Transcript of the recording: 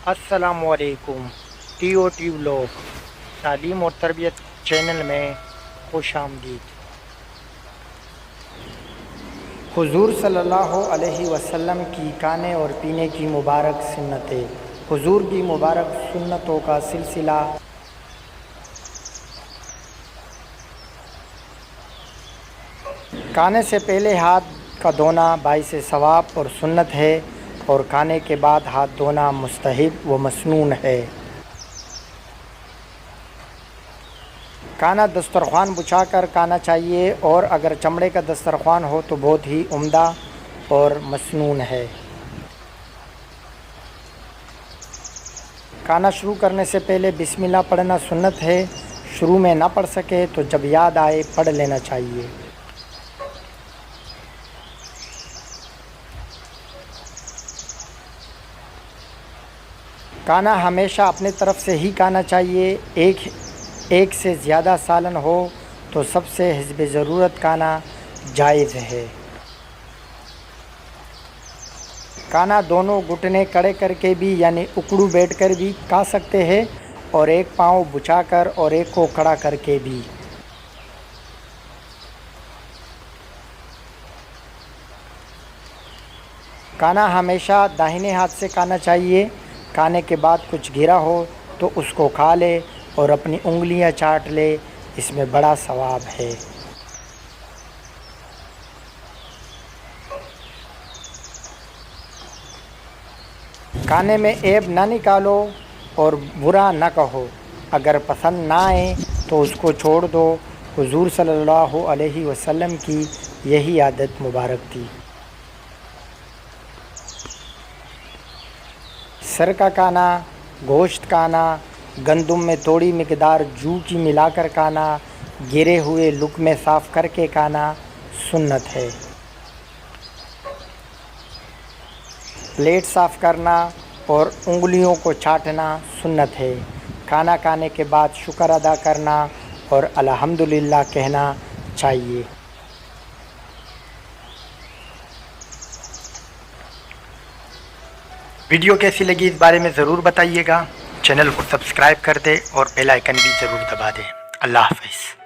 السلام علیکم۔ T O T blog تعلیم اور تربیت چینل میں خوش آمدید۔ حضور صلی اللہ علیہ وسلم کی کھانے اور پینے کی مبارک سنتیں۔ حضور کی مبارک سنتوں کا سلسلہ کھانے سے پہلے ہاتھ کا دھونا باعث ثواب اور سنت ہے، اور کھانے کے بعد ہاتھ دھونا مستحب و مسنون ہے۔ کھانا دسترخوان بچھا کر کھانا چاہیے، اور اگر چمڑے کا دسترخوان ہو تو بہت ہی عمدہ اور مسنون ہے۔ کھانا شروع کرنے سے پہلے بسم اللہ پڑھنا سنت ہے۔ شروع میں نہ پڑھ سکے تو جب یاد آئے پڑھ لینا چاہیے۔ کھانا ہمیشہ اپنے طرف سے ہی کھانا چاہیے۔ ایک سے زیادہ سالن ہو تو سب سے حسب ضرورت کھانا جائز ہے۔ کھانا دونوں گھٹنے کھڑے کر کے بھی یعنی اکڑو بیٹھ کر بھی کھا سکتے ہیں، اور ایک پاؤں بچھا کر اور ایک کو کھڑا کر کے بھی۔ کھانا ہمیشہ داہنے ہاتھ سے کھانا چاہیے۔ کھانے کے بعد کچھ گرا ہو تو اس کو کھا لے اور اپنی انگلیاں چاٹ لے، اس میں بڑا ثواب ہے۔ کھانے میں عیب نہ نکالو اور برا نہ کہو۔ اگر پسند نہ آئے تو اس کو چھوڑ دو۔ حضور صلی اللہ علیہ وسلم کی یہی عادت مبارک تھی۔ سر کا کھانا، گوشت کھانا، گندم میں تھوڑی مقدار جو کی ملا کر کھانا، گرے ہوئے لقمے صاف کر کے کھانا سنت ہے۔ پلیٹ صاف کرنا اور انگلیوں کو چاٹنا سنت ہے۔ کھانا کھانے کے بعد شکر ادا کرنا اور الحمدللہ کہنا چاہیے۔ ویڈیو کیسی لگی اس بارے میں ضرور بتائیے گا۔ چینل کو سبسکرائب کر دیں اور بیل آئیکن بھی ضرور دبا دیں۔ اللہ حافظ۔